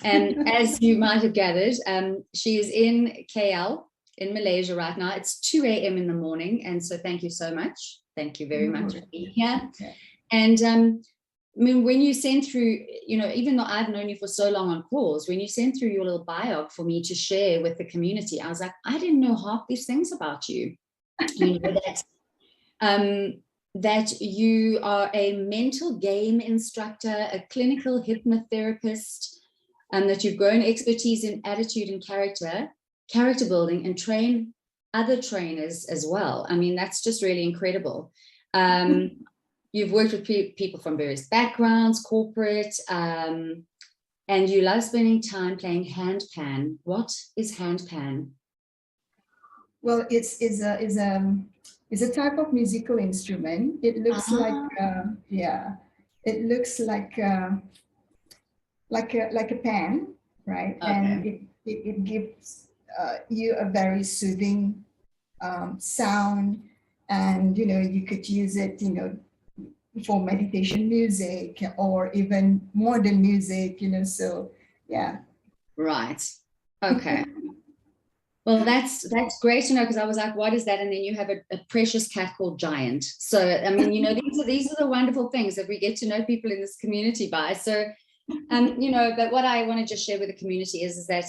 And as you might have gathered, she is in KL, in Malaysia right now. It's 2 a.m. in the morning. And so thank you so much. Thank you very much for being here. Yeah. And I mean, when you send through, you know, even though I've known you for so long on calls, when you sent through your little bio for me to share with the community, I was like, I didn't know half these things about you. You know, that you are a mental game instructor, a clinical hypnotherapist, and that you've grown expertise in attitude and character building, and train other trainers as well. I mean, that's just really incredible. You've worked with people from various backgrounds, corporate, and you love spending time playing handpan. What is handpan? Well, it's a type of musical instrument. It looks like it looks like a pan, right? Okay. And it gives you a very soothing sound, and you know, you could use it, you know, for meditation music or even modern music, you know. So yeah. Right. Okay. Well, that's great to know, because I was like, what is that? And then you have a precious cat called Giant. So, I mean, you know, these are the wonderful things that we get to know people in this community by. So, you know, but what I want to just share with the community is that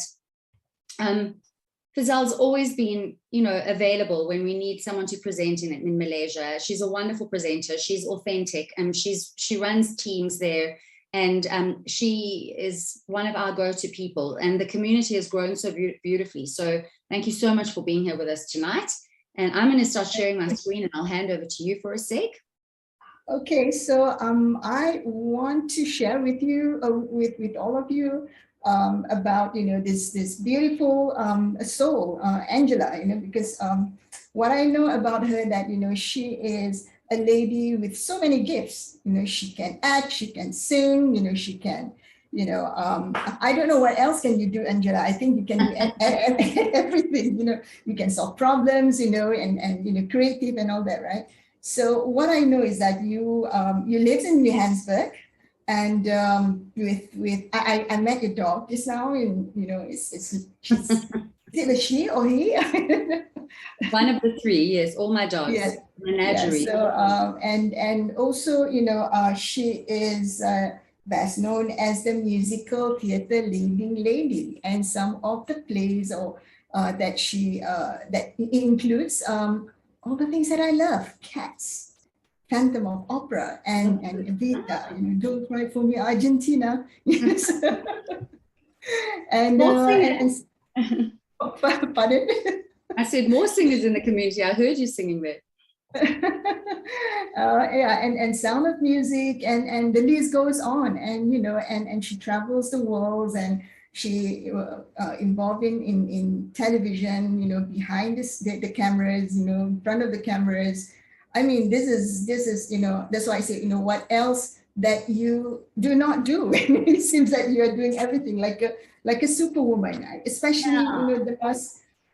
Fizal's always been, you know, available when we need someone to present in Malaysia. She's a wonderful presenter. She's authentic, and she runs teams there. And she is one of our go-to people, and the community has grown so beautifully. So thank you so much for being here with us tonight. And I'm going to start sharing my screen, and I'll hand over to you for a sec. Okay, so I want to share with you, with all of you, about, you know, this beautiful soul, Angela, you know, because what I know about her, that, you know, she is a lady with so many gifts. You know, she can act, she can sing, you know, she can, you know, I don't know what else can you do, Angela. I think you can do everything, you know. You can solve problems, you know, and you know, creative and all that, right? So what I know is that you live in Johannesburg, and I met your dog just now, and you know, is it a she or he? One of the three, yes. All my dogs. Yes. Menagerie. Yeah, so and also, you know, she is best known as the musical theater leading lady, and some of the plays or that she that includes all the things that I love: Cats, Phantom of Opera, and Evita. You know, Don't Cry for Me, Argentina. and pardon? I said more singers in the community. I heard you singing there. Yeah, and Sound of Music, and the list goes on, and you know, and she travels the world, and she involved in television, you know, behind the cameras, you know, in front of the cameras. I mean, this is, you know, that's why I say, you know, what else that you do not do? It seems that you are doing everything like a superwoman, right? Especially, you know, the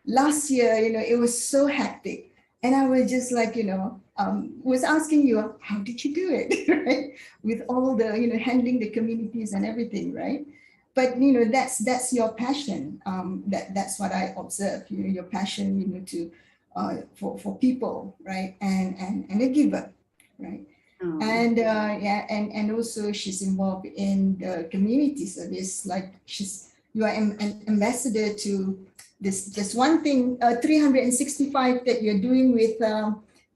last year, you know, it was so hectic. And I was just like, you know, was asking you, how did you do it, right? With all the, you know, handling the communities and everything, right? But, you know, that's your passion. That's what I observed, you know, your passion, you know, to for people, right? And a giver, right? Oh. And yeah, and also she's involved in the community service. Like you are an ambassador to this just one thing, 365 that you're doing with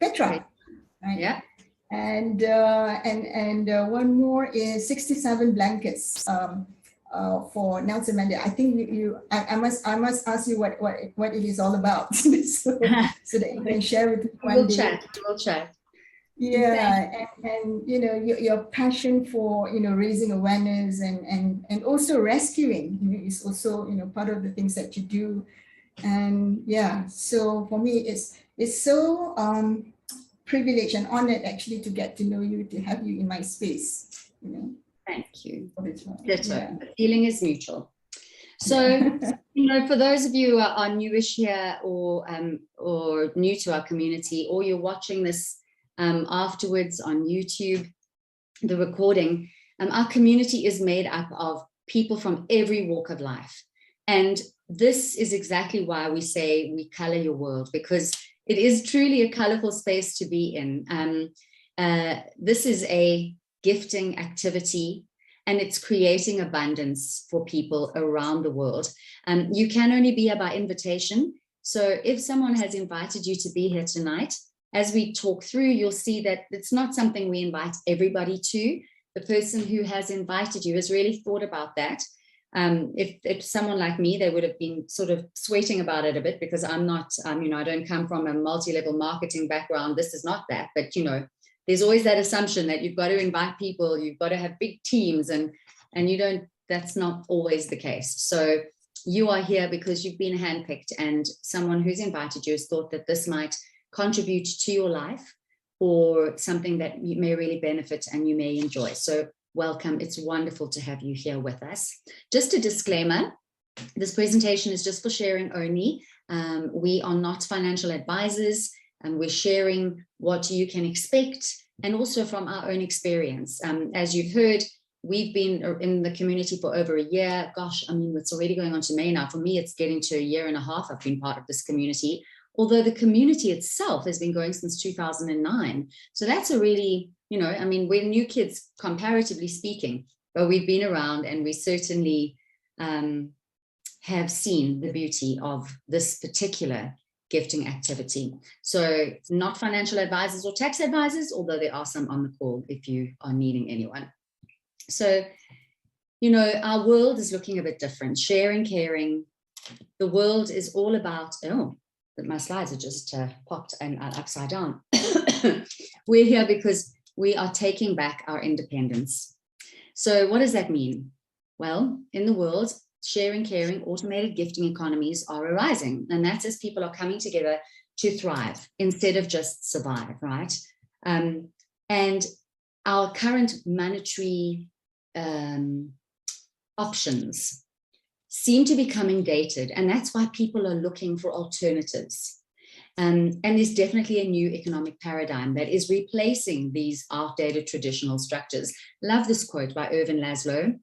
Petra, right? Yeah. And one more is 67 blankets for Nelson Mandela. I think I must ask you what it is all about, so that you can share with one day. We'll chat. Yeah, and you know, your passion for, you know, raising awareness and also rescuing, you know, is also, you know, part of the things that you do. And yeah, so for me, it's so privileged and honored actually to get to know you, to have you in my space, you know. Thank you. Yeah. The feeling is mutual. So, you know, for those of you who are newish here, or new to our community, or you're watching this afterwards on YouTube, the recording, our community is made up of people from every walk of life. And this is exactly why we say we color your world, because it is truly a colorful space to be in. This is a gifting activity, and it's creating abundance for people around the world. You can only be here by invitation. So if someone has invited you to be here tonight, as we talk through, you'll see that it's not something we invite everybody to. The person who has invited you has really thought about that. If someone like me, they would have been sort of sweating about it a bit, because I'm not, I don't come from a multi-level marketing background. This is not that, but there's always that assumption that you've got to invite people, you've got to have big teams, and you don't, that's not always the case. So you are here because you've been handpicked, and someone who's invited you has thought that this might contribute to your life, or something that you may really benefit and you may enjoy. So welcome. It's wonderful to have you here with us. Just a disclaimer, this presentation is just for sharing only. We are not financial advisors, and we're sharing what you can expect, and also from our own experience. As you've heard, we've been in the community for over a year. Gosh, it's already going on to May now. For me, it's getting to a year and a half I've been part of this community, although the community itself has been going since 2009. So that's a really, we're new kids comparatively speaking, but we've been around, and we certainly have seen the beauty of this particular gifting activity. So not financial advisors or tax advisors, although there are some on the call if you are needing anyone. So, our world is looking a bit different. Sharing, caring. The world is all about, but my slides are just popped and upside down. We're here because we are taking back our independence. So what does that mean? Well, in the world, sharing, caring, automated gifting economies are arising. And that's as people are coming together to thrive instead of just survive, right? And our current monetary options seem to be becoming dated, and that's why people are looking for alternatives. And there's definitely a new economic paradigm that is replacing these outdated traditional structures. Love this quote by Irvin Laszlo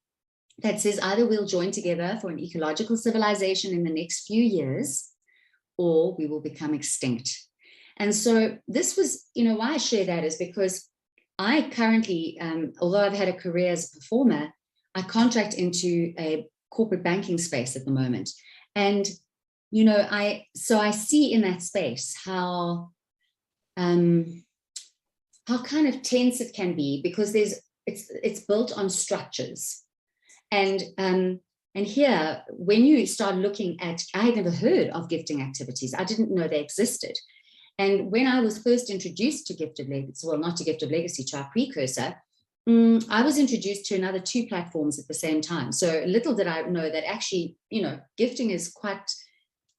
that says, either we'll join together for an ecological civilization in the next few years, or we will become extinct. And so this was, why I share that is because I currently, although I've had a career as a performer, I contract into a corporate banking space at the moment. And, I see in that space how kind of tense it can be, because it's built on structures. And here, when you start looking at, I had never heard of gifting activities. I didn't know they existed. And when I was first introduced to Gifted Legacy, well, not to Gifted Legacy, to our precursor, I was introduced to another 2 platforms at the same time. So little did I know that actually, gifting is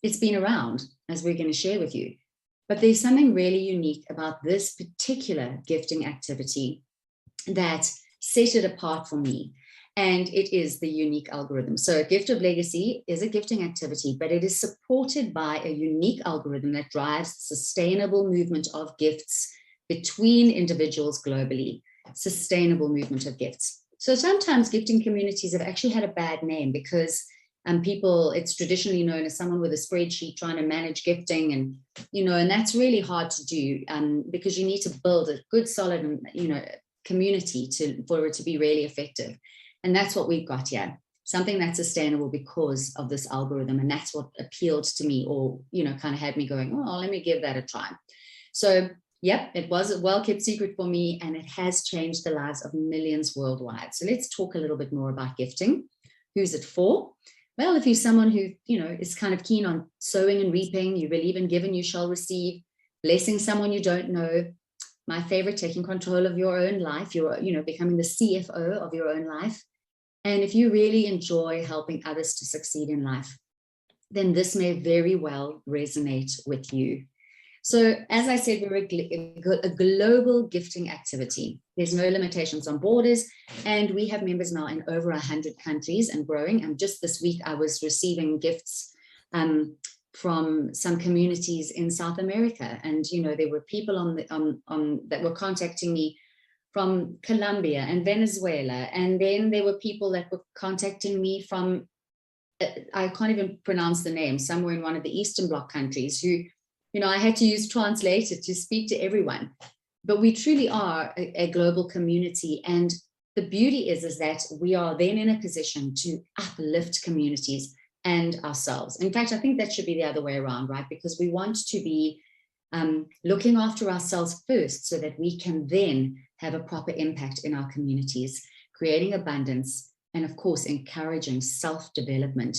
it's been around, as we're going to share with you. But there's something really unique about this particular gifting activity that set it apart for me. And it is the unique algorithm. So Gift of Legacy is a gifting activity, but it is supported by a unique algorithm that drives sustainable movement of gifts between individuals globally. Sustainable movement of gifts. So sometimes gifting communities have actually had a bad name because it's traditionally known as someone with a spreadsheet trying to manage gifting, and and that's really hard to do because you need to build a good, solid, community for it to be really effective. And that's what we've got here, something that's sustainable because of this algorithm. And that's what appealed to me, or kind of had me going, oh, let me give that a try. So yep, it was a well-kept secret for me, and it has changed the lives of millions worldwide. So let's talk a little bit more about gifting. Who's it for? Well, if you're someone who, is kind of keen on sowing and reaping, you believe in giving, you shall receive, blessing someone you don't know, my favorite, taking control of your own life, you're, becoming the CFO of your own life. And if you really enjoy helping others to succeed in life, then this may very well resonate with you. So as I said, we're a global gifting activity. There's no limitations on borders, and we have members now in over 100 countries and growing. And just this week, I was receiving gifts from some communities in South America. And, there were people that were contacting me from Colombia and Venezuela. And then there were people that were contacting me from, I can't even pronounce the name, somewhere in one of the Eastern Bloc countries who, you know, I had to use translator to speak to everyone. But we truly are a global community. And the beauty is that we are then in a position to uplift communities and ourselves. In fact, I think that should be the other way around, right? Because we want to be looking after ourselves first so that we can then have a proper impact in our communities, creating abundance, and of course, encouraging self-development.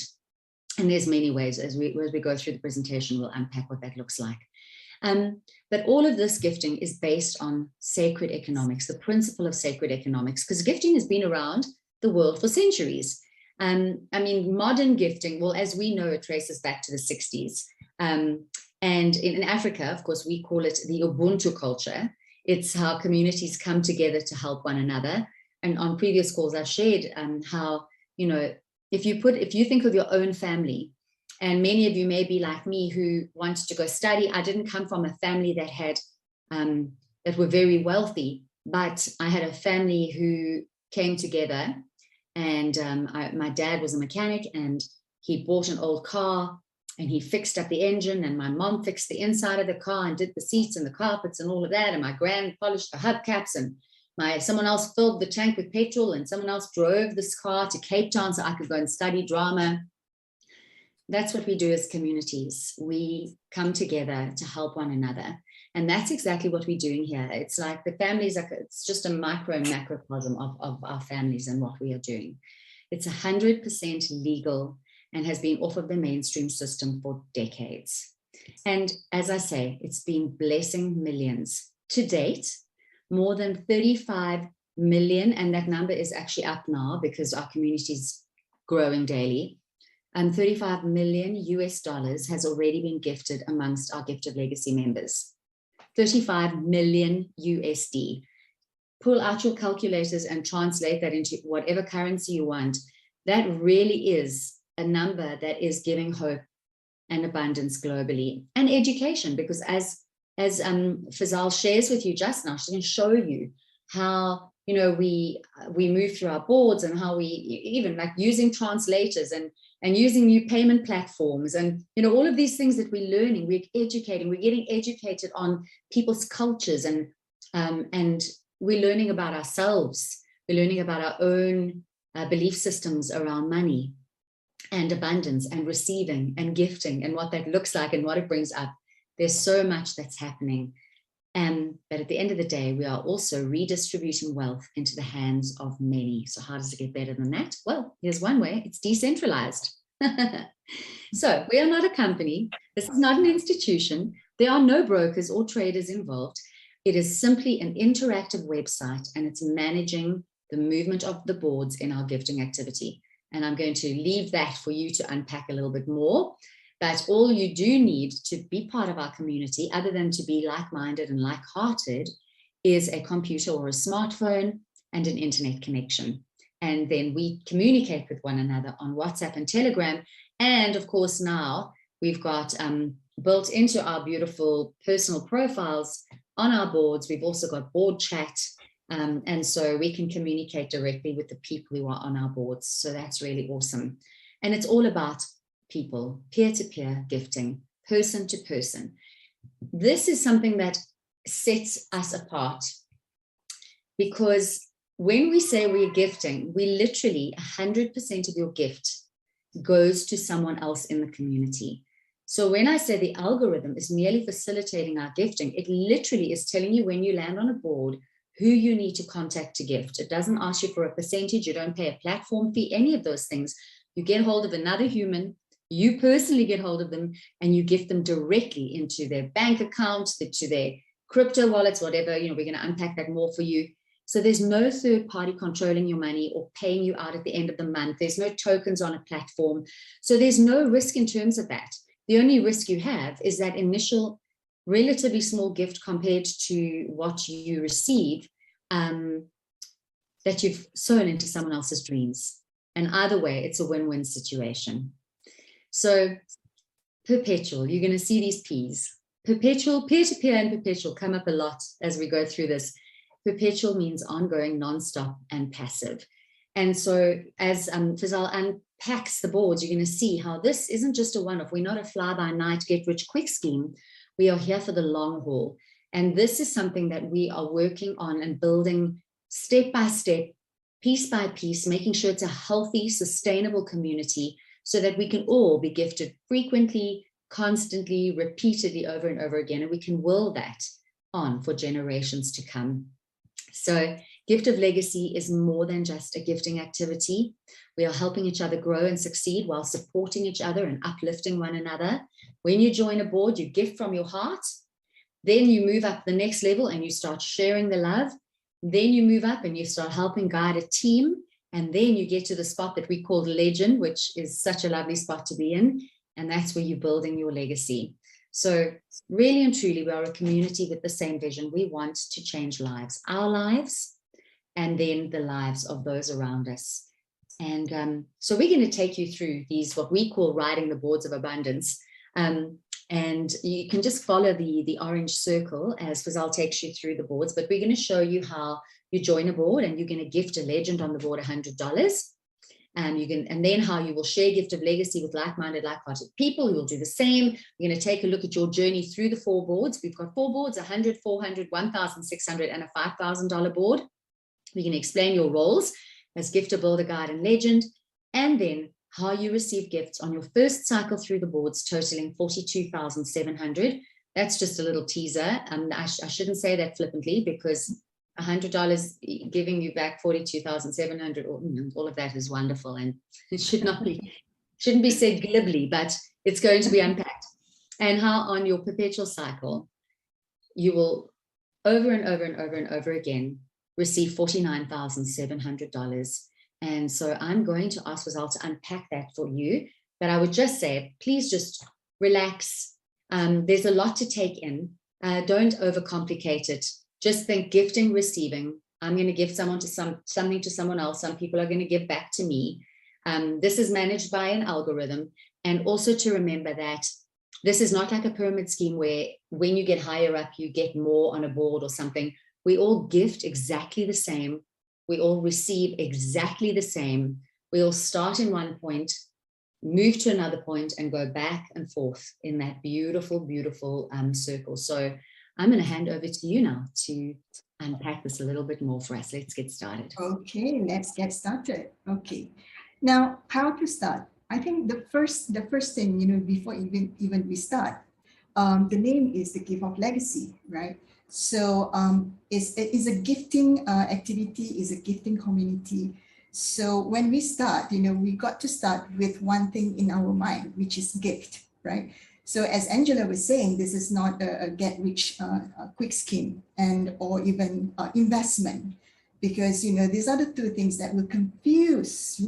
And there's many ways as we go through the presentation, we'll unpack what that looks like. But all of this gifting is based on sacred economics, the principle of sacred economics, because gifting has been around the world for centuries. I mean, modern gifting, well, as we know, it traces back to the 60s. And in Africa, of course, we call it the Ubuntu culture. It's how communities come together to help one another. And on previous calls, I've shared how, you know, if you think of your own family, and many of you may be like me who wanted to go study. I didn't come from a family that had that were very wealthy, but I had a family who came together, and my dad was a mechanic, and he bought an old car and he fixed up the engine, and my mom fixed the inside of the car and did the seats and the carpets and all of that, and my grand polished the hubcaps, and someone else filled the tank with petrol, and someone else drove this car to Cape Town so I could go and study drama. That's what we do as communities. We come together to help one another. And that's exactly what we're doing here. It's like the families, it's just a micro and macrocosm of our families and what we are doing. It's 100% legal and has been off of the mainstream system for decades. And as I say, it's been blessing millions. To date, more than 35 million, and that number is actually up now because our community is growing daily. 35 million US dollars has already been gifted amongst our Gift of Legacy members. 35 million USD. Pull out your calculators and translate that into whatever currency you want. That really is a number that is giving hope and abundance globally, and education, because as Fizal shares with you just now, she can show you how, you know, we move through our boards, and how we even like using translators and using new payment platforms, and, you know, all of these things that we're learning, we're educating, we're getting educated on people's cultures, and we're learning about ourselves. We're learning about our own belief systems around money and abundance and receiving and gifting and what that looks like and what it brings up. There's so much that's happening. But at the end of the day, we are also redistributing wealth into the hands of many. So how does it get better than that? Well, here's one way: it's decentralized. So we are not a company. This is not an institution. There are no brokers or traders involved. It is simply an interactive website, and it's managing the movement of the boards in our gifting activity. And I'm going to leave that for you to unpack a little bit more. But all you do need to be part of our community, other than to be like-minded and like-hearted, is a computer or a smartphone and an internet connection. And then we communicate with one another on WhatsApp and Telegram. And of course, now we've got built into our beautiful personal profiles on our boards, we've also got board chat. And so we can communicate directly with the people who are on our boards. So that's really awesome. And it's all about people, peer-to-peer gifting, person to person. This is something that sets us apart, because when we say we're gifting, we literally 100% of your gift goes to someone else in the community. So when I say the algorithm is merely facilitating our gifting, it literally is telling you when you land on a board who you need to contact to gift. It doesn't ask you for a percentage. You don't pay a platform fee, any of those things. You get hold of another human, you personally get hold of them, and you gift them directly into their bank accounts, to their crypto wallets, whatever. You know, we're going to unpack that more for you. So there's no third party controlling your money or paying you out at the end of the month. There's no tokens on a platform. So there's no risk in terms of that. The only risk you have is that initial relatively small gift compared to what you receive, that you've sown into someone else's dreams. And either way, it's a win-win situation. So perpetual, you're going to see these P's. Perpetual, peer-to-peer and perpetual come up a lot as we go through this. perpetual means ongoing, nonstop, and passive. And so as Fizal unpacks the boards, you're going to see how this isn't just a one-off. We're not a fly-by-night, get-rich-quick scheme. We are here for the long haul. And this is something that we are working on and building step by step, piece by piece, making sure it's a healthy, sustainable community so that we can all be gifted frequently, constantly, repeatedly, over and over again, and we can will that on for generations to come. So Gift of Legacy is more than just a gifting activity. We are helping each other grow and succeed while supporting each other and uplifting one another. When you join a board, you gift from your heart. Then you move up the next level and you start sharing the love. Then you move up and you start helping guide a team. And then you get to the spot that we call legend, which is such a lovely spot to be in. And that's where you're building your legacy. So really and truly, we are a community with the same vision. We want to change lives, our lives, and then the lives of those around us. And so we're going to take you through these, what we call riding the boards of abundance. And you can just follow the orange circle as Fizal takes you through the boards, but we're going to show you how you join a board and you're going to gift a legend on the board $100. And then how you will share Gift of Legacy with like-minded, like-hearted people who will do the same. We're going to take a look at your journey through the 4 boards. We've got 4 boards, 100, 400, 1,600, and a $5,000 board. We're going to explain your roles as gifter, builder, guide, and legend, and then how you receive gifts on your first cycle through the boards, totaling 42,700. That's just a little teaser. I shouldn't say that flippantly, because $100 giving you back 42,700, all of that is wonderful, and it shouldn't be said glibly, but it's going to be unpacked. And how on your perpetual cycle, you will over and over and over and over again receive $49,700. And so I'm going to ask Fizal to unpack that for you, but I would just say, please just relax. There's a lot to take in. Don't overcomplicate it. Just think gifting, receiving. I'm going to give something to someone else. Some people are going to give back to me. This is managed by an algorithm. And also to remember that this is not like a pyramid scheme where when you get higher up, you get more on a board or something. We all gift exactly the same. We all receive exactly the same. We all start in one point, move to another point, and go back and forth in that beautiful, beautiful circle. So I'm going to hand over to you now to unpack this a little bit more for us. Let's get started. Okay, let's get started. Okay, now how to start? I think the first thing, before even we start, the name is the Gift of Legacy, right? So it's a gifting activity, is a gifting community. So when we start, we got to start with one thing in our mind, which is gift, right? So as Angela was saying, this is not a get-rich-quick scheme or even investment, because these are the 2 things that will confuse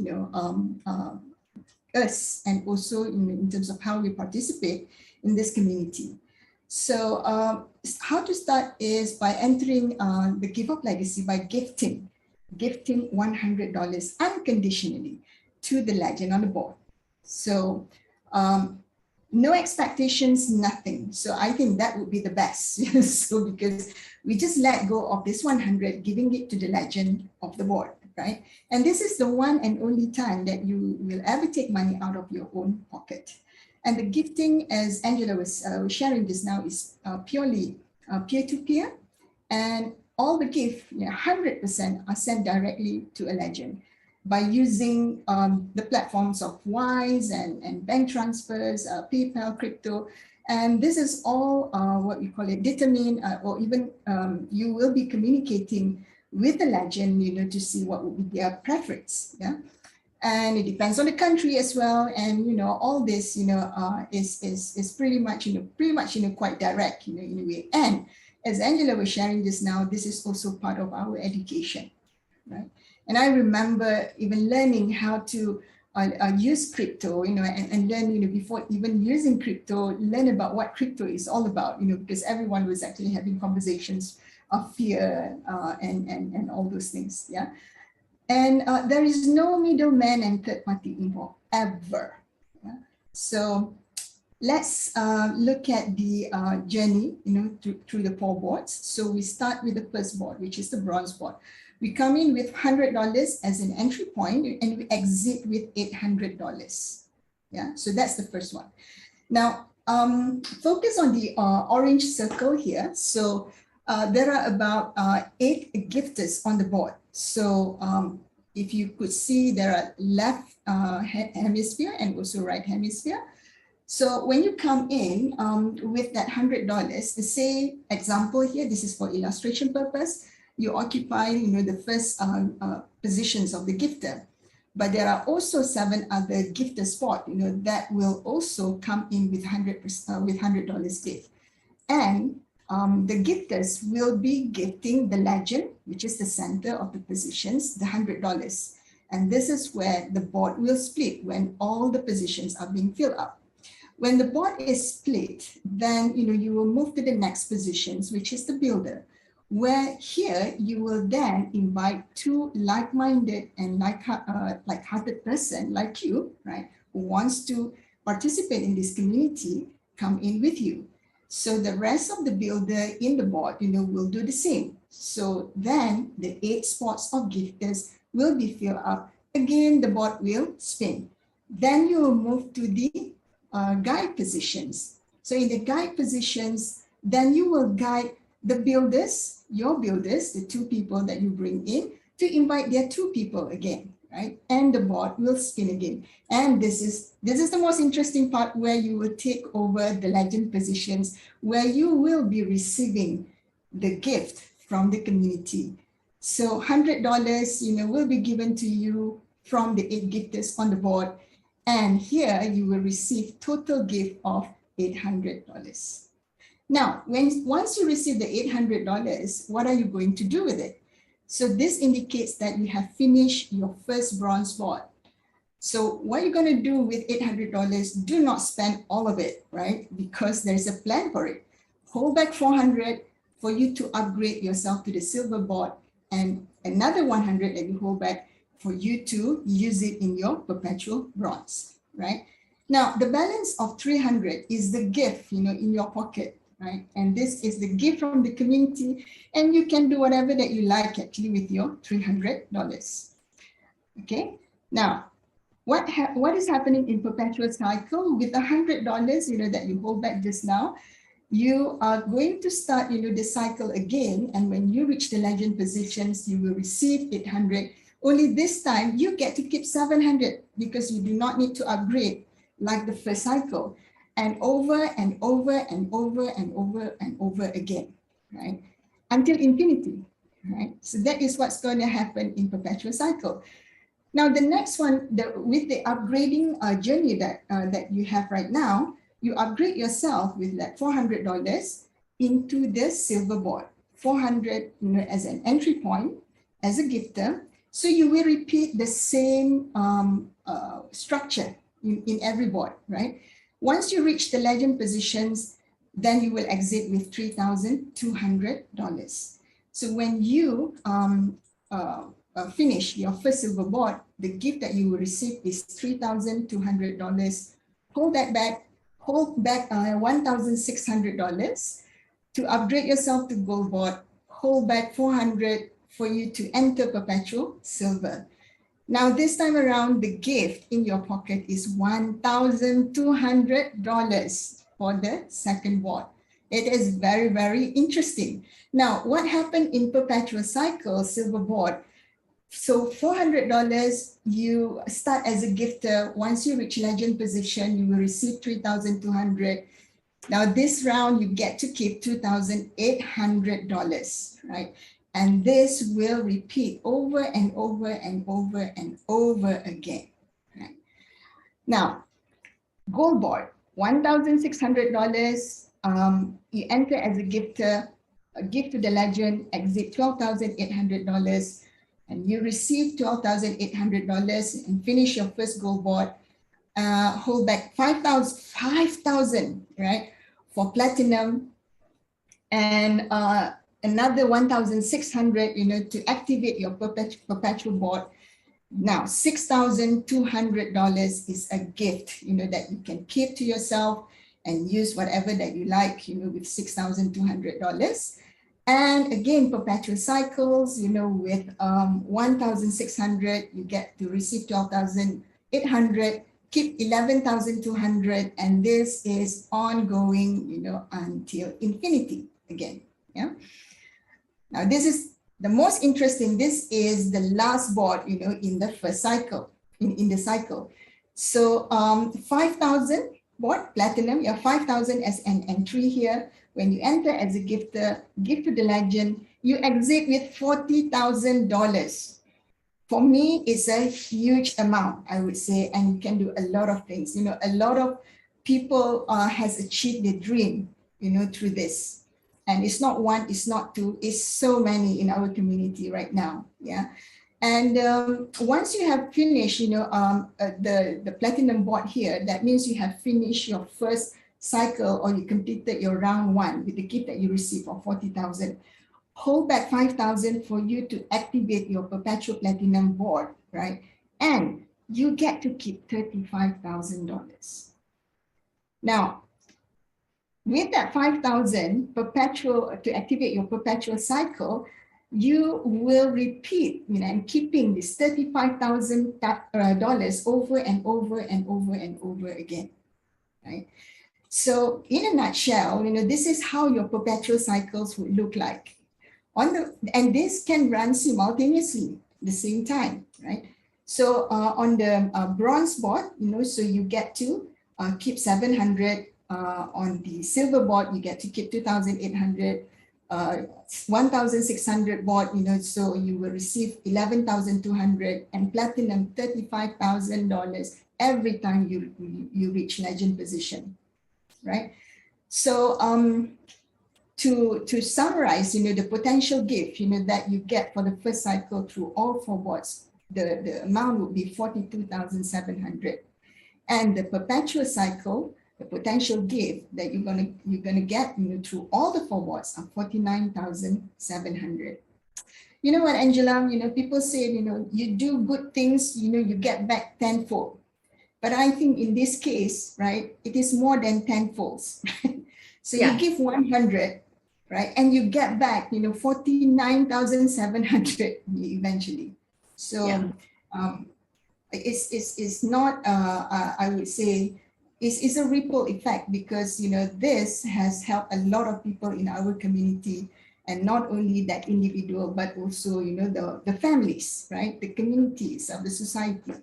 us, and also in terms of how we participate in this community. So how to start is by entering the Gift of Legacy by gifting $100 unconditionally to the legend on the board. So no expectations, nothing. So I think that would be the best. So because we just let go of this 100, giving it to the legend of the board, right? And this is the one and only time that you will ever take money out of your own pocket. And the gifting, as Angela was sharing just now, is purely peer-to-peer. And all the gift, 100% are sent directly to a legend by using the platforms of Wise and bank transfers, PayPal, crypto. And this is all what we call it determined, or even you will be communicating with the legend, to see what would be their preference. Yeah. And it depends on the country as well. And, all this, is pretty much, quite direct, in a way. And as Angela was sharing just now, this is also part of our education, right? And I remember even learning how to use crypto, and learn, before even using crypto, learn about what crypto is all about, because everyone was actually having conversations of fear and all those things, yeah. And there is no middleman and third party involved ever. Yeah? So let's look at the journey, through the 4 boards. So we start with the first board, which is the bronze board. We come in with $100 as an entry point, and we exit with $800. Yeah, so that's the first one. Now, focus on the orange circle here. So there are about 8 gifters on the board. So if you could see, there are left hemisphere and also right hemisphere. So when you come in with that $100, say example here, this is for illustration purpose, you occupy the first positions of the gifter. But there are also 7 other gifter spot, that will also come in with $100 gift. And the gifters will be gifting the legend, which is the center of the positions, the $100. And this is where the board will split when all the positions are being filled up. When the board is split, then you will move to the next positions, which is the builder, where here you will then invite 2 like-minded and like-hearted person like you, right, who wants to participate in this community, come in with you. So the rest of the builder in the board, will do the same. So then the 8 spots of gifters will be filled up. Again, the board will spin. Then you will move to the guide positions. So in the guide positions, then you will guide the builders, your builders, the 2 people that you bring in, to invite their 2 people again, right? And the board will spin again. And this is the most interesting part, where you will take over the legend positions, where you will be receiving the gift from the community. So $100, will be given to you from the 8 gifters on the board. And here you will receive total gift of $800. Now, once you receive the $800, what are you going to do with it? So this indicates that you have finished your first bronze board. So what you're going to do with $800, do not spend all of it, right? Because there's a plan for it. Hold back $400 for you to upgrade yourself to the silver board, and another $100 that you hold back for you to use it in your perpetual bronze, right? Now, the balance of $300 is the gift, in your pocket, right? And this is the gift from the community, and you can do whatever that you like actually with your $300. Okay, now, what is happening in perpetual cycle with $100, that you hold back just now? You are going to start, the cycle again, and when you reach the legend positions, you will receive $800. Only this time you get to keep $700 because you do not need to upgrade like the first cycle, and over and over and over and over and over again, right? Until infinity, right? So that is what's going to happen in perpetual cycle. Now, the next one, with the upgrading journey that you have right now, you upgrade yourself with that $400 into the silver board. 400 as an entry point, as a gifter. So you will repeat the same structure in every board, right? Once you reach the legend positions, then you will exit with $3,200. So when you finish your first silver board, the gift that you will receive is $3,200. Hold back $1,600 to upgrade yourself to gold board. Hold back $400 for you to enter perpetual silver. Now, this time around, the gift in your pocket is $1,200 for the second board. It is very, very interesting. Now, what happened in perpetual cycle silver board? So $400, you start as a gifter. Once you reach legend position, you will receive $3,200. Now, this round, you get to keep $2,800, right? And this will repeat over and over and over and over again. Right? Now, gold board, $1,600. You enter as a gifter, a gift to the legend, exit $12,800, and you receive $12,800 and finish your first gold board. Hold back $5,000, right, for platinum, and another $1,600, to activate your perpetual board. Now, $6,200 is a gift, that you can keep to yourself, and use whatever that you like, with $6,200. And again, perpetual cycles, with 1,600, you get to receive 12,800, keep 11,200, and this is ongoing, until infinity again. Yeah. Now, this is the most interesting. This is the last board, in the first cycle, in the cycle. So 5,000 board, platinum, you have 5,000 as an entry here. When you enter as a gifter, gift to the legend, you exit with $40,000. For me, it's a huge amount, I would say, and you can do a lot of things. A lot of people has achieved their dream, through this. And it's not one, it's not two, it's so many in our community right now. Yeah. And once you have finished, the platinum board here, that means you have finished your first cycle, or you completed your round one with the gift that you received for 40,000. Hold back 5,000 for you to activate your perpetual platinum board, right? And you get to keep $35,000. Now, with that 5,000 perpetual to activate your perpetual cycle, you will repeat, and keeping this $35,000 over and over and over and over again, right? So in a nutshell, this is how your perpetual cycles would look like. And this can run simultaneously at the same time, right? So on the bronze board, so you get to keep 700. On the silver board, you get to keep 2,800. 1,600 board, so you will receive 11,200, and platinum $35,000 every time you reach legend position, right? So to summarize, the potential gift, that you get for the first cycle through all four boards, the amount would be 42,700, and the perpetual cycle, the potential gift that you're gonna get, through all the four boards are 49,700. You know what, Angela? People say, you do good things, you get back tenfold. But I think in this case, right, it is more than tenfolds. So yeah. You give 100, right, and you get back, 49,700 eventually. So yeah. It's not, I would say, it's a ripple effect, because this has helped a lot of people in our community, and not only that individual, but also the families, right, the communities of the society.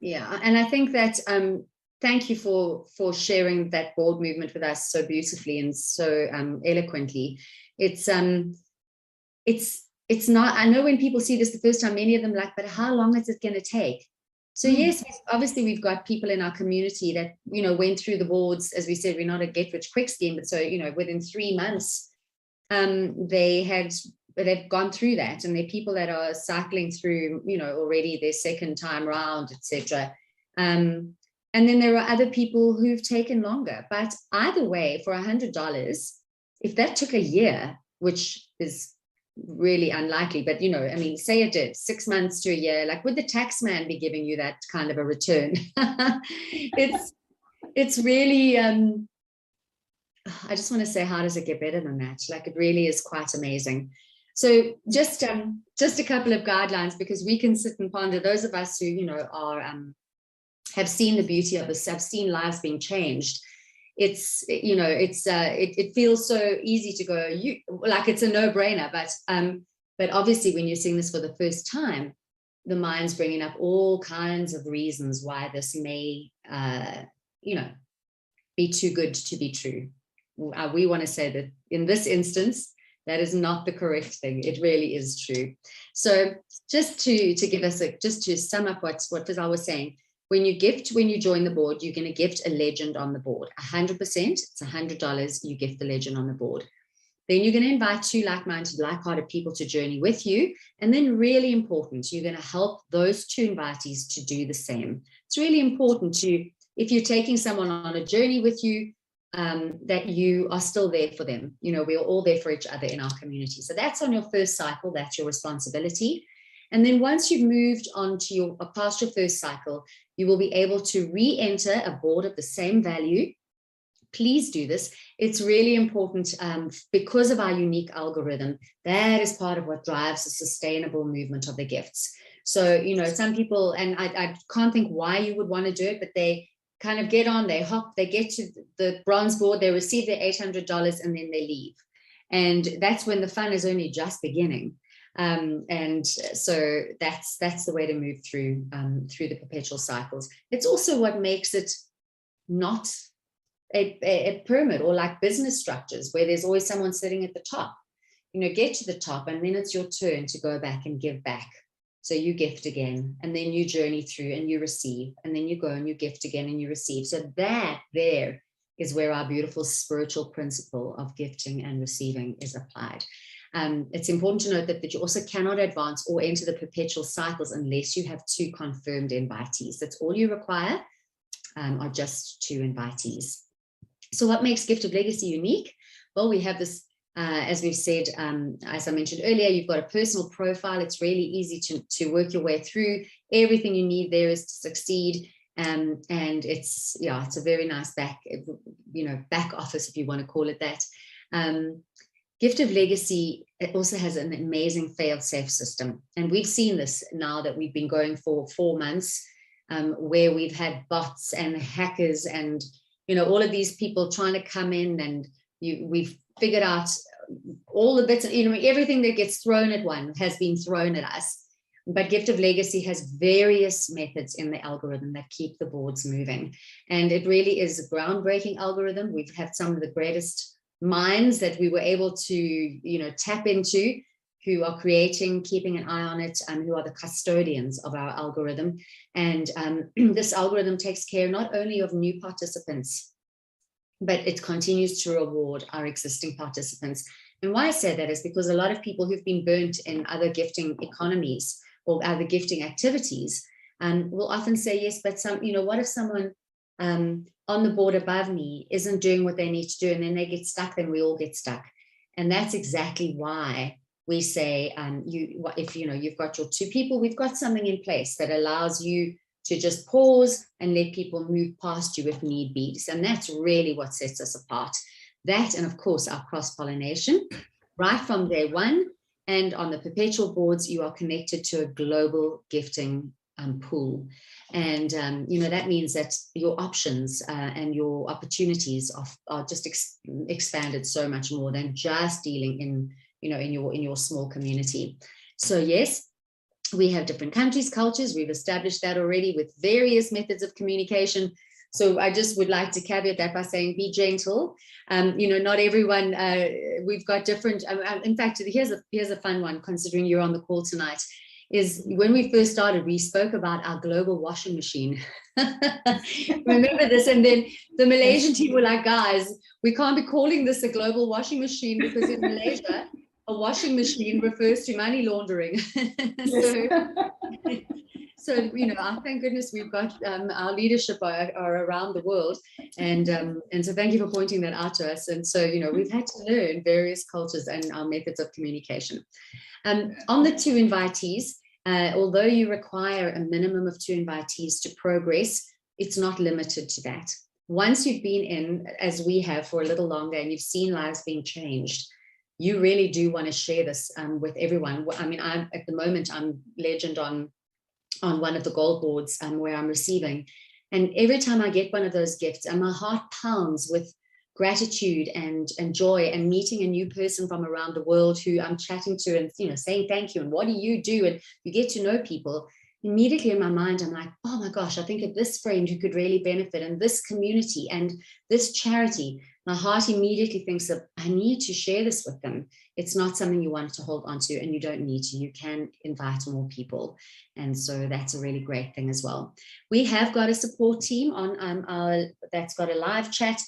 Yeah, and I think that thank you for sharing that board movement with us so beautifully and so eloquently. It's not, I know when people see this the first time, many of them like, but how long is it going to take? So yes, obviously we've got people in our community that, went through the boards. As we said, we're not a get rich quick scheme, but so, within 3 months, they've gone through that, and they're people that are cycling through, already their second time round, etc. And then there are other people who've taken longer. But either way, for $100, if that took a year, which is really unlikely, but say it did 6 months to a year, like, would the tax man be giving you that kind of a return? it's really I just want to say, how does it get better than that? Like, it really is quite amazing. So just a couple of guidelines, because we can sit and ponder. Those of us who are have seen the beauty of this, have seen lives being changed. It feels so easy to go, like it's a no-brainer, but obviously when you're seeing this for the first time, the mind's bringing up all kinds of reasons why this may be too good to be true. We want to say that in this instance, that is not the correct thing. It really is true. So just to give us just to sum up what Fizal was saying, when you join the board, you're going to gift a legend on the board. 100%, it's $100, you gift the legend on the board. Then you're going to invite 2 like-minded, like-hearted people to journey with you. And then really important, you're going to help those 2 invitees to do the same. It's really important if you're taking someone on a journey with you, that you are still there for them. We're all there for each other in our community. So that's on your first cycle, that's your responsibility. And then once you've moved on to past your first cycle, you will be able to re-enter a board of the same value please do this. It's really important because of our unique algorithm. That is part of what drives the sustainable movement of the gifts. So, you know, some people, and I can't think why you would want to do it, but they kind of get on, they hop, they get to the bronze board, they receive their $800 and then they leave. And that's when the fun is only just beginning. And so that's the way to move through the perpetual cycles. It's also what makes it not a pyramid or like business structures where there's always someone sitting at the top. You know, get to the top and then it's your turn to go back and give back. So you gift again, and then you journey through and you receive, and then you go and you gift again and you receive. So that there is where our beautiful spiritual principle of gifting and receiving is applied. It's important to note that you also cannot advance or enter the perpetual cycles unless you have 2 confirmed invitees. That's all you require, are just 2 invitees. So what makes Gift of Legacy unique? Well, we have this, as we've said, as I mentioned earlier, you've got a personal profile. It's really easy to work your way through. Everything you need there is to succeed. And it's a very nice back office, if you want to call it that. Gift of Legacy, it also has an amazing fail-safe system. And we've seen this now that we've been going for 4 months, where we've had bots and hackers and, you know, all of these people trying to come in, and we've figured out all the bits, you know, everything that gets thrown at one has been thrown at us. But Gift of Legacy has various methods in the algorithm that keep the boards moving. And it really is a groundbreaking algorithm. We've had some of the greatest minds that we were able to, you know, tap into, who are creating, keeping an eye on it, and who are the custodians of our algorithm. And this algorithm takes care not only of new participants, but it continues to reward our existing participants. And why I say that is because a lot of people who've been burnt in other gifting economies or other gifting activities will often say, yes, but what if someone on the board above me isn't doing what they need to do, and then they get stuck, then we all get stuck. And that's exactly why we say, if you've got your 2 people, we've got something in place that allows you to just pause and let people move past you if need be. And that's really what sets us apart. That, and of course, our cross-pollination, right from day one. And on the perpetual boards, you are connected to a global gifting pool. And, that means that your options and your opportunities are just expanded so much more than just dealing in your small community. So yes, we have different countries, cultures. We've established that already with various methods of communication. So I just would like to caveat that by saying, be gentle. Not everyone, we've got different, in fact, here's a fun one, considering you're on the call tonight, is when we first started, we spoke about our global washing machine. Remember this? And then the Malaysian team were like, guys, we can't be calling this a global washing machine because in Malaysia, a washing machine refers to money laundering. So, thank goodness we've got our leadership are around the world. And so thank you for pointing that out to us. And so, we've had to learn various cultures and our methods of communication. On the 2 invitees, although you require a minimum of 2 invitees to progress, it's not limited to that. Once you've been in, as we have, for a little longer, and you've seen lives being changed, you really do want to share this with everyone. I mean, at the moment, I'm legend on one of the gold boards where I'm receiving. And every time I get one of those gifts, and my heart pounds with gratitude and joy, and meeting a new person from around the world who I'm chatting to and, saying thank you. And what do? And you get to know people. Immediately in my mind, I'm like, oh my gosh, I think of this friend who could really benefit, and this community and this charity. My heart immediately thinks that I need to share this with them. It's not something you want to hold on to, and you don't need to. You can invite more people. And so that's a really great thing as well. We have got a support team on that's got a live chat.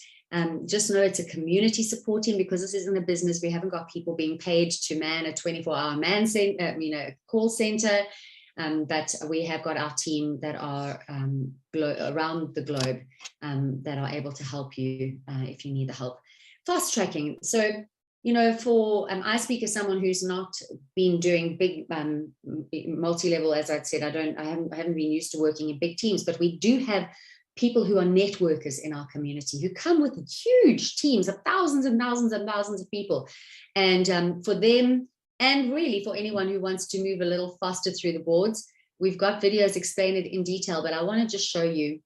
Just know it's a community support team, because this isn't a business. We haven't got people being paid to man a 24-hour call center. But we have got our team that are around the globe that are able to help you if you need the help. Fast tracking. So, I speak as someone who's not been doing big multi-level, as I'd said. I haven't been used to working in big teams, but we do have people who are networkers in our community, who come with huge teams of thousands and thousands and thousands of people. And for them, and really for anyone who wants to move a little faster through the boards, we've got videos explained it in detail, but I want to just show you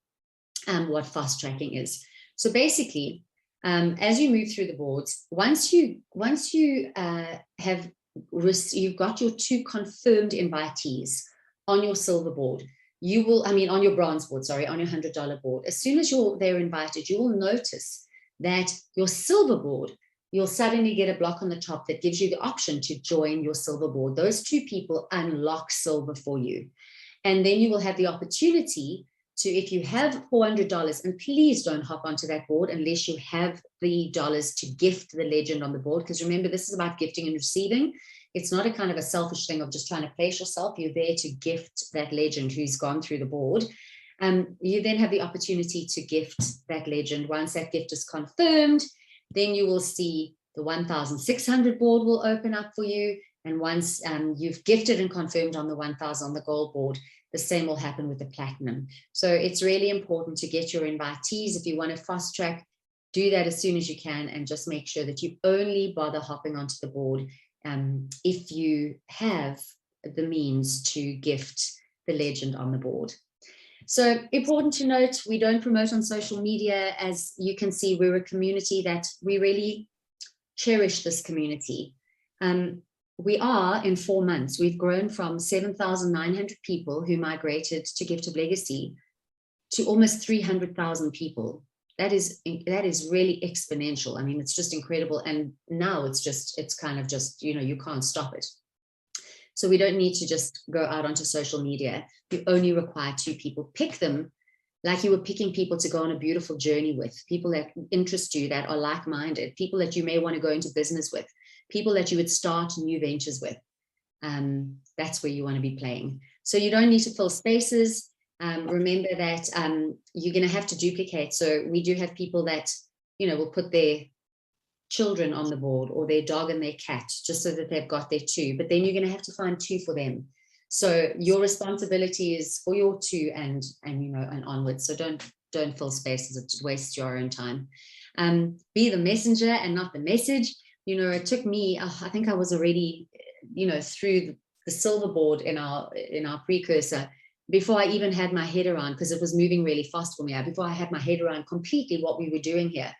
what fast tracking is. So basically, as you move through the boards, once you you've got your 2 confirmed invitees on your silver board, you will, on your bronze board, sorry, on your $100 board. As soon as they're invited, you will notice that your silver board, you'll suddenly get a block on the top that gives you the option to join your silver board. Those 2 people unlock silver for you. And then you will have the opportunity to, if you have $400, and please don't hop onto that board unless you have the dollars to gift the legend on the board. Because remember, this is about gifting and receiving. It's not a kind of a selfish thing of just trying to place yourself. You're there to gift that legend who's gone through the board. You then have the opportunity to gift that legend. Once that gift is confirmed, then you will see the 1,600 board will open up for you. And once you've gifted and confirmed on the 1,000 on the gold board, the same will happen with the platinum. So it's really important to get your invitees. If you want to fast track, do that as soon as you can, and just make sure that you only bother hopping onto the board if you have the means to gift the legend on the board. So important to note, we don't promote on social media. As you can see, we're a community that we really cherish this community. We are, in 4 months, we've grown from 7,900 people who migrated to Gift of Legacy to almost 300,000 people. That is really exponential. I mean, it's just incredible. And now it's kind of just, you can't stop it. So we don't need to just go out onto social media. You only require 2 people. Pick them like you were picking people to go on a beautiful journey with, people that interest you, that are like-minded, people that you may want to go into business with, people that you would start new ventures with. That's where you want to be playing. So you don't need to fill spaces. Remember that you're going to have to duplicate. So we do have people that, will put their children on the board, or their dog and their cat, just so that they've got their 2. But then you're going to have to find 2 for them. So your responsibility is for your 2 and onwards. So don't fill spaces. It just wastes your own time. Be the messenger and not the message. It took me, I think I was already, through the silver board in our precursor before I even had my head around, because it was moving really fast for me, before I had my head around completely what we were doing here.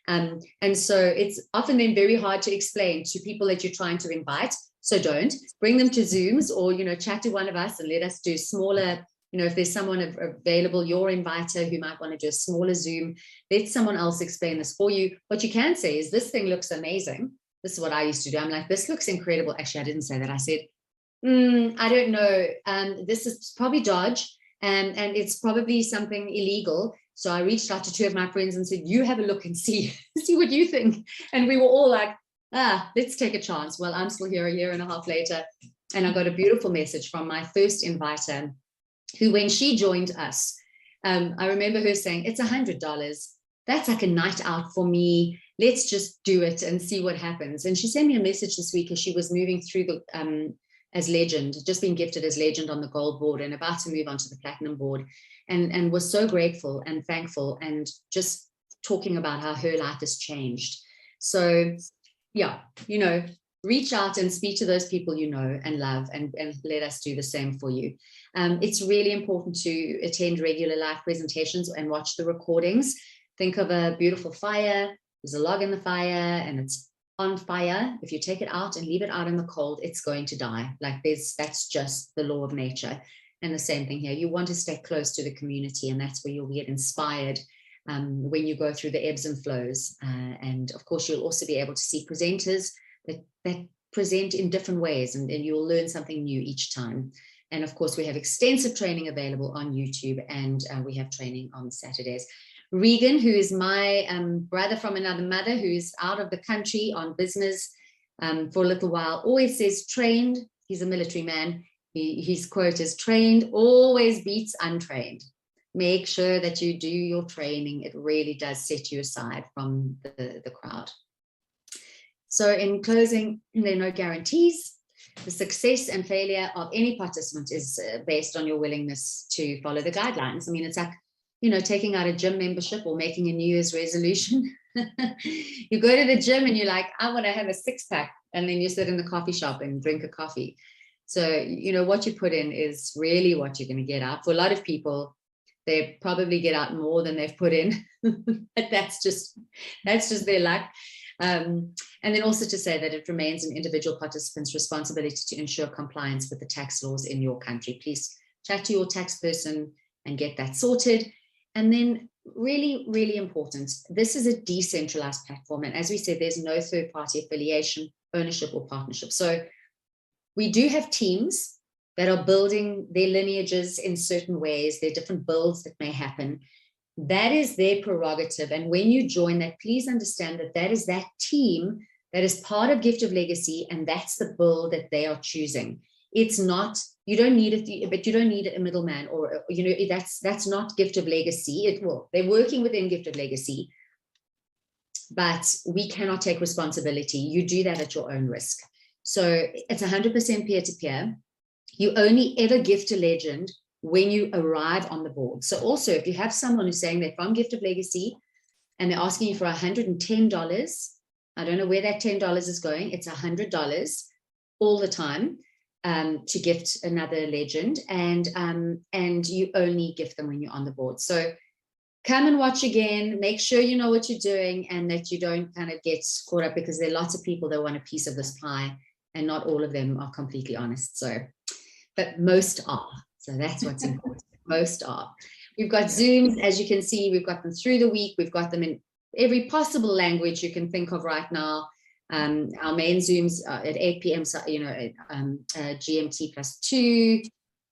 And so it's often then very hard to explain to people that you're trying to invite. So don't bring them to Zooms, or, chat to one of us and let us do smaller, if there's someone available, your inviter who might want to do a smaller Zoom, let someone else explain this for you. What you can say is, this thing looks amazing. This is what I used to do. I'm like, this looks incredible. Actually, I didn't say that. I said, I don't know. This is probably dodge, and it's probably something illegal. So I reached out to 2 of my friends and said, you have a look and see what you think. And we were all like, let's take a chance. Well, I'm still here a year and a half later, and I got a beautiful message from my first inviter, who, when she joined us, I remember her saying, it's $100. That's like a night out for me. Let's just do it and see what happens. And she sent me a message this week as she was moving through the as legend, just being gifted as legend on the gold board and about to move on to the platinum board, and was so grateful and thankful, and just talking about how her life has changed. So yeah, reach out and speak to those people and love, and let us do the same for you. It's really important to attend regular live presentations and watch the recordings. Think of a beautiful fire. There's a log in the fire and it's on fire. If you take it out and leave it out in the cold, it's going to die. That's just the law of nature. And the same thing here. You want to stay close to the community, and that's where you'll get inspired when you go through the ebbs and flows. And of course, you'll also be able to see presenters that present in different ways, and you'll learn something new each time. And of course, we have extensive training available on YouTube, and we have training on Saturdays. Regan, who is my brother from another mother, who's out of the country on business for a little while, always says trained. He's a military man. His quote is, trained always beats untrained. Make sure that you do your training. It really does set you aside from the crowd. So in closing, there are no guarantees. The success and failure of any participant is based on your willingness to follow the guidelines. I mean, it's like taking out a gym membership or making a New Year's resolution. You go to the gym and you're like, I want to have a 6-pack. And then you sit in the coffee shop and drink a coffee. So, what you put in is really what you're going to get out. For a lot of people, they probably get out more than they've put in. But that's just their luck. And then also to say that it remains an individual participant's responsibility to ensure compliance with the tax laws in your country. Please chat to your tax person and get that sorted. And then really, really important, this is a decentralized platform. And as we said, there's no third-party affiliation, ownership, or partnership. So we do have teams that are building their lineages in certain ways. There are different builds that may happen. That is their prerogative. And when you join that, please understand that that is that team that is part of Gift of Legacy, and that's the build that they are choosing. It's not, you don't need it, but you don't need a middleman, or, that's not Gift of Legacy. They're working within Gift of Legacy, but we cannot take responsibility. You do that at your own risk. So it's 100% peer-to-peer. You only ever gift a legend when you arrive on the board. So also, if you have someone who's saying they're from Gift of Legacy and they're asking you for $110, I don't know where that $10 is going. It's $100 all the time to gift another legend, and you only gift them when you're on the board. So come and watch again, make sure you know what you're doing and that you don't kind of get caught up, because there are lots of people that want a piece of this pie and not all of them are completely honest. So, but most are. So that's what's important. Most are. We've got Zooms, as you can see, we've got them through the week. We've got them in every possible language you can think of right now. Our main Zooms are at 8 p.m. So, GMT +2,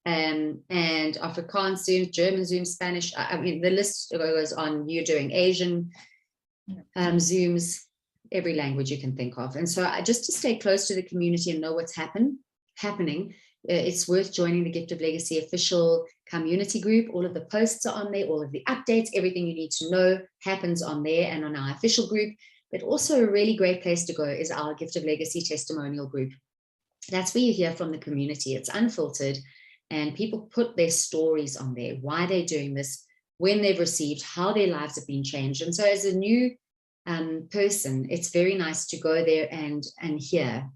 and Afrikaans Zooms, German Zooms, Spanish. I mean, the list goes on. You're doing Asian Zooms, every language you can think of. And so just to stay close to the community and know what's happening, it's worth joining the Gift of Legacy official community group. All of the posts are on there, all of the updates, everything you need to know happens on there and on our official group. But also a really great place to go is our Gift of Legacy testimonial group. That's where you hear from the community. It's unfiltered and people put their stories on there, why they're doing this, when they've received, how their lives have been changed. And so as a new person, it's very nice to go there and hear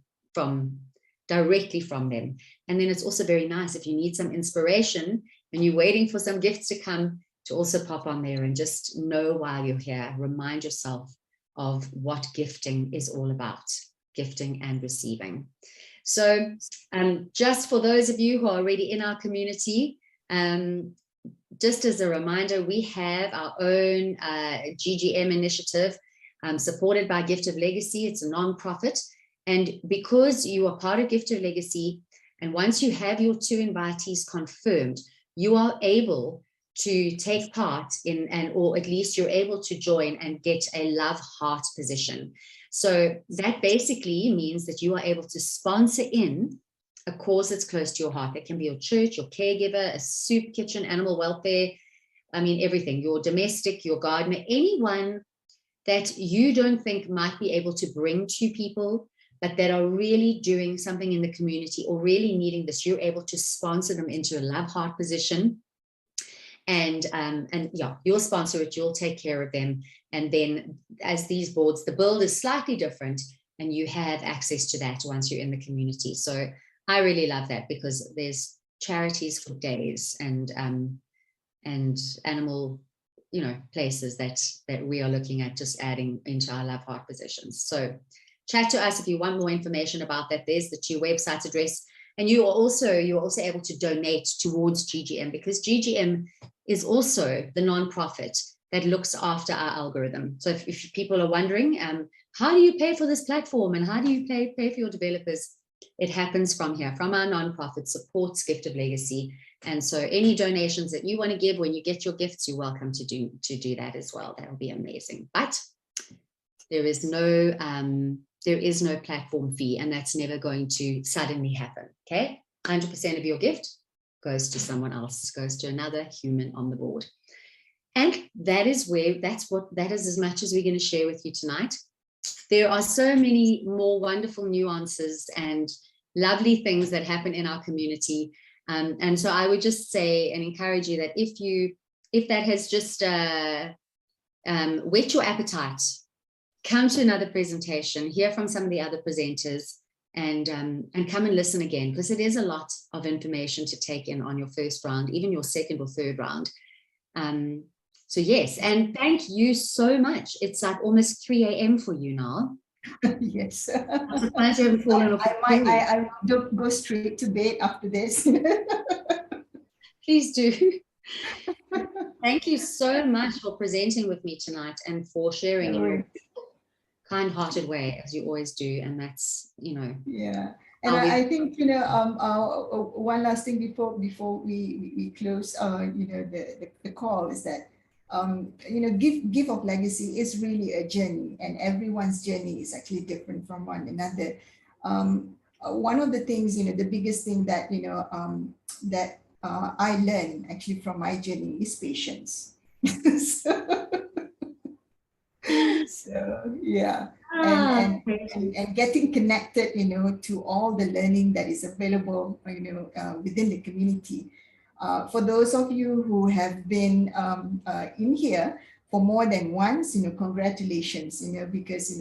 directly from them. And then it's also very nice if you need some inspiration and you're waiting for some gifts to come, to also pop on there and just know while you're here, remind yourself of what gifting is all about, gifting and receiving. So just for those of you who are already in our community, just as a reminder, we have our own GGM initiative supported by Gift of Legacy. It's a non-profit. And because you are part of Gift of Legacy, and once you have your 2 invitees confirmed, you are able to take part in, or at least you're able to join and get a love heart position. So that basically means that you are able to sponsor in a cause that's close to your heart. That can be your church, your caregiver, a soup kitchen, animal welfare, I mean, everything, your domestic, your gardener, anyone that you don't think might be able to bring to people, but that are really doing something in the community or really needing this. You're able to sponsor them into a love heart position. And yeah, you'll sponsor it, you'll take care of them. And then as these boards, the build is slightly different and you have access to that once you're in the community. So I really love that, because there's charities for days and animal, places that we are looking at just adding into our love heart positions. So chat to us if you want more information about that. There's the 2 websites address. And you're also able to donate towards GGM, because GGM is also the nonprofit that looks after our algorithm. So if people are wondering, how do you pay for this platform and how do you pay for your developers? It happens from here, from our nonprofit, supports Gift of Legacy. And so any donations that you want to give when you get your gifts, you're welcome to do that as well. That will be amazing. But there is no platform fee, and that's never going to suddenly happen. Okay, 100% of your gift goes to someone else, goes to another human on the board. And that is as much as we're going to share with you tonight. There are so many more wonderful nuances and lovely things that happen in our community. And so I would just say and encourage you that if you if that has just whet your appetite, come to another presentation, hear from some of the other presenters, and come and listen again, because it is a lot of information to take in on your first round, even your second or third round. So yes, and thank you so much. It's like almost 3 a.m. for you now. Yes. I'm surprised you haven't fallen off. I will go straight to bed after this. Please do. Thank you so much for presenting with me tonight and for sharing in your kind-hearted way, as you always do. And that's, Yeah. And I think, one last thing before we close, the call is that, give of legacy is really a journey, and everyone's journey is actually different from one another. One of the things, the biggest thing that, that I learned actually from my journey is patience. So yeah, and getting connected, to all the learning that is available, within the community. For those of you who have been in here for more than once, congratulations, because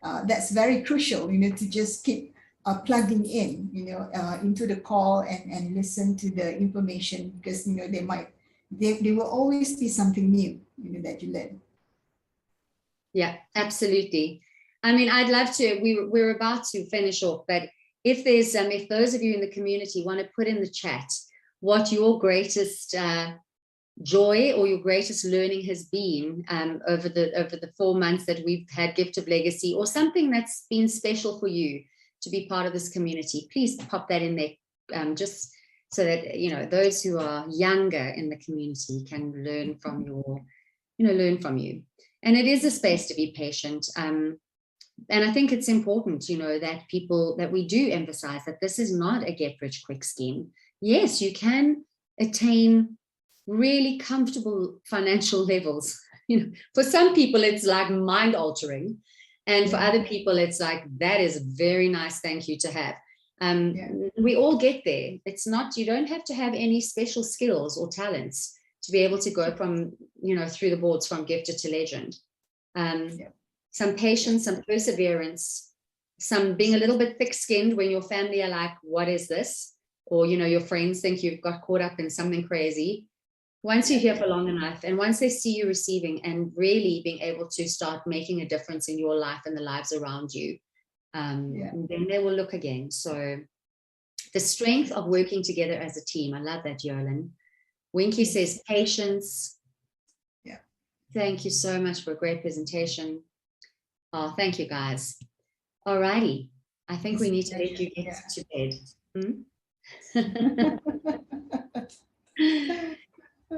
that's very crucial, to just keep plugging in, into the call and listen to the information, because there will always be something new, that you learn. Yeah, absolutely. I mean, I'd love to, we're about to finish off, but if there's, if those of you in the community want to put in the chat what your greatest joy or your greatest learning has been over the 4 months that we've had Gift of Legacy, or something that's been special for you to be part of this community, please pop that in there, just so that, those who are younger in the community can learn from learn from you. And it is a space to be patient. And I think it's important, that we do emphasize that this is not a get rich quick scheme. Yes, you can attain really comfortable financial levels. For some people, it's like mind altering. And for other people, it's like, that is a very nice thank you to have. We all get there. It's not, you don't have to have any special skills or talents to be able to go from, through the boards from gifted to legend. Some patience, some perseverance, some being a little bit thick-skinned when your family are like, what is this? Or, your friends think you've got caught up in something crazy. Once you're here for long enough, and once they see you receiving and really being able to start making a difference in your life and the lives around you, then they will look again. So the strength of working together as a team. I love that, Yolin. Winky says patience. Yeah. Thank you so much for a great presentation. Oh, thank you, guys. All righty. I think we need to let you get to bed.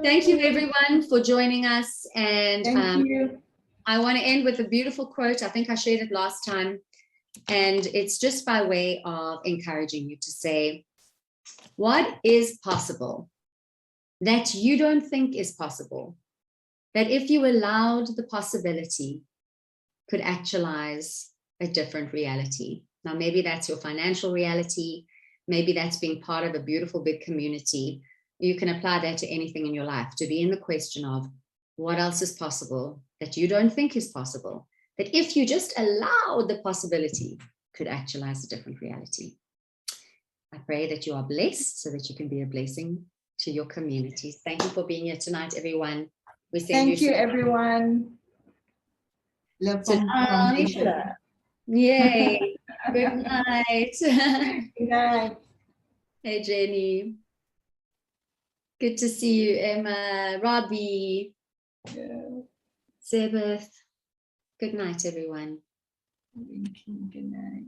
Thank you, everyone, for joining us. And thank you. I want to end with a beautiful quote. I think I shared it last time. And it's just by way of encouraging you to say, what is possible that you don't think is possible, that if you allowed the possibility could actualize a different reality? Now, maybe that's your financial reality. Maybe that's being part of a beautiful big community. You can apply that to anything in your life, to be in the question of what else is possible that you don't think is possible, that if you just allowed the possibility could actualize a different reality. I pray that you are blessed so that you can be a blessing to your communities. Thank you for being here tonight, everyone. We thank you, everyone. Love from Asia. Yay. Good night. Good night. Hey, Jenny. Good to see you, Emma, Robbie, Sebeth. Good night, everyone. Good night.